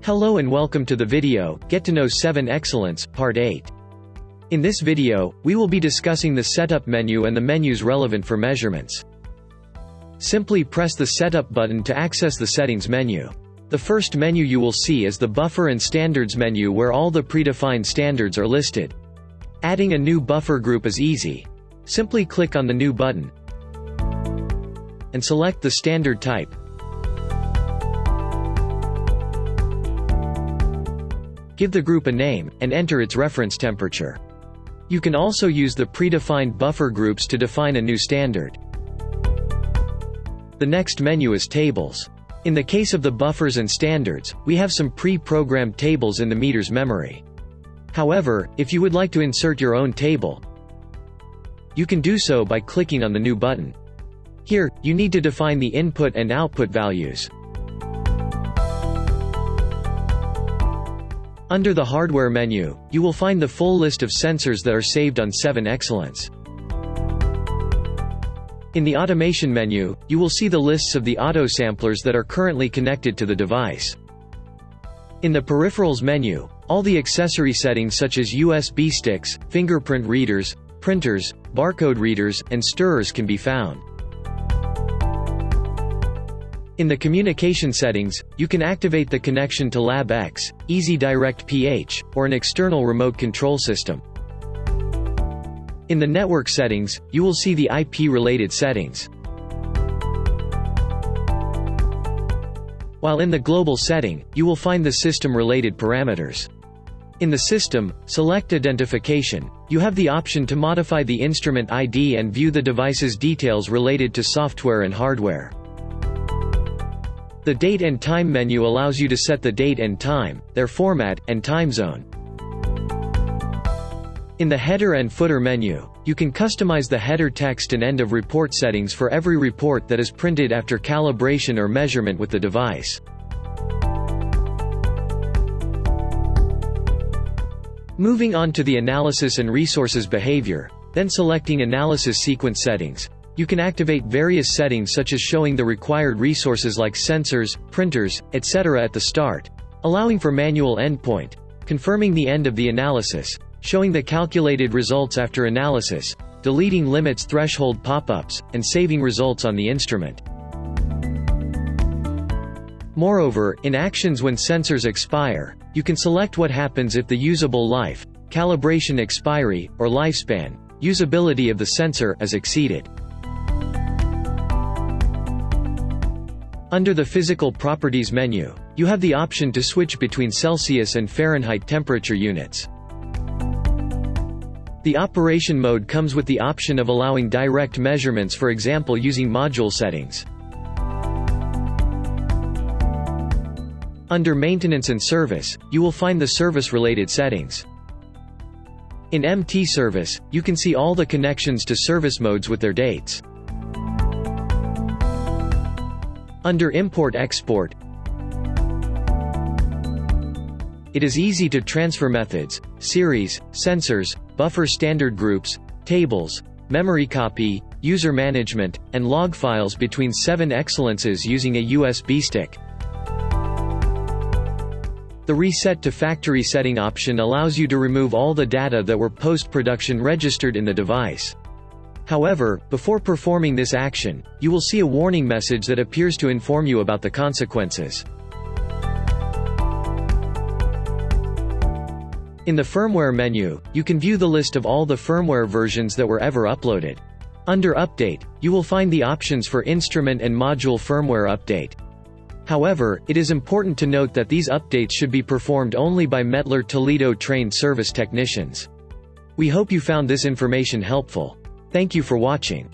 Hello and welcome to the video, Get to Know 7Excellence, Part 8. In this video, we will be discussing the Setup menu and the menus relevant for measurements. Simply press the Setup button to access the Settings menu. The first menu you will see is the Buffer and Standards menu where all the predefined standards are listed. Adding a new buffer group is easy. Simply click on the New button and select the standard type. Give the group a name, and enter its reference temperature. You can also use the predefined buffer groups to define a new standard. The next menu is Tables. In the case of the buffers and standards, we have some pre-programmed tables in the meter's memory. However, if you would like to insert your own table, you can do so by clicking on the New button. Here, you need to define the input and output values. Under the Hardware menu, you will find the full list of sensors that are saved on 7Excellence. In the Automation menu, you will see the lists of the autosamplers that are currently connected to the device. In the Peripherals menu, all the accessory settings such as USB sticks, fingerprint readers, printers, barcode readers, and stirrers can be found. In the Communication settings, you can activate the connection to LabX, Easy Direct PH, or an external remote control system. In the Network settings, you will see the IP-related settings. While in the Global setting, you will find the system-related parameters. In the System, select Identification. You have the option to modify the instrument ID and view the device's details related to software and hardware. The Date and Time menu allows you to set the date and time, their format, and time zone. In the Header and Footer menu, you can customize the header text and end of report settings for every report that is printed after calibration or measurement with the device. Moving on to the Analysis and Resources behavior, then selecting Analysis Sequence settings. You can activate various settings such as showing the required resources like sensors, printers, etc. at the start, allowing for manual endpoint, confirming the end of the analysis, showing the calculated results after analysis, deleting limits threshold pop-ups, and saving results on the instrument. Moreover, in actions when sensors expire, you can select what happens if the usable life, calibration expiry, or lifespan, usability of the sensor is exceeded. Under the Physical Properties menu, you have the option to switch between Celsius and Fahrenheit temperature units. The Operation mode comes with the option of allowing direct measurements, for example using module settings. Under Maintenance and Service, you will find the service-related settings. In MT Service, you can see all the connections to service modes with their dates. Under Import-Export, it is easy to transfer methods, series, sensors, buffer standard groups, tables, memory copy, user management, and log files between 7Excellences using a USB stick. The Reset to Factory Setting option allows you to remove all the data that were post-production registered in the device. However, before performing this action, you will see a warning message that appears to inform you about the consequences. In the Firmware menu, you can view the list of all the firmware versions that were ever uploaded. Under Update, you will find the options for instrument and module firmware update. However, it is important to note that these updates should be performed only by METTLER Toledo trained service technicians. We hope you found this information helpful. Thank you for watching.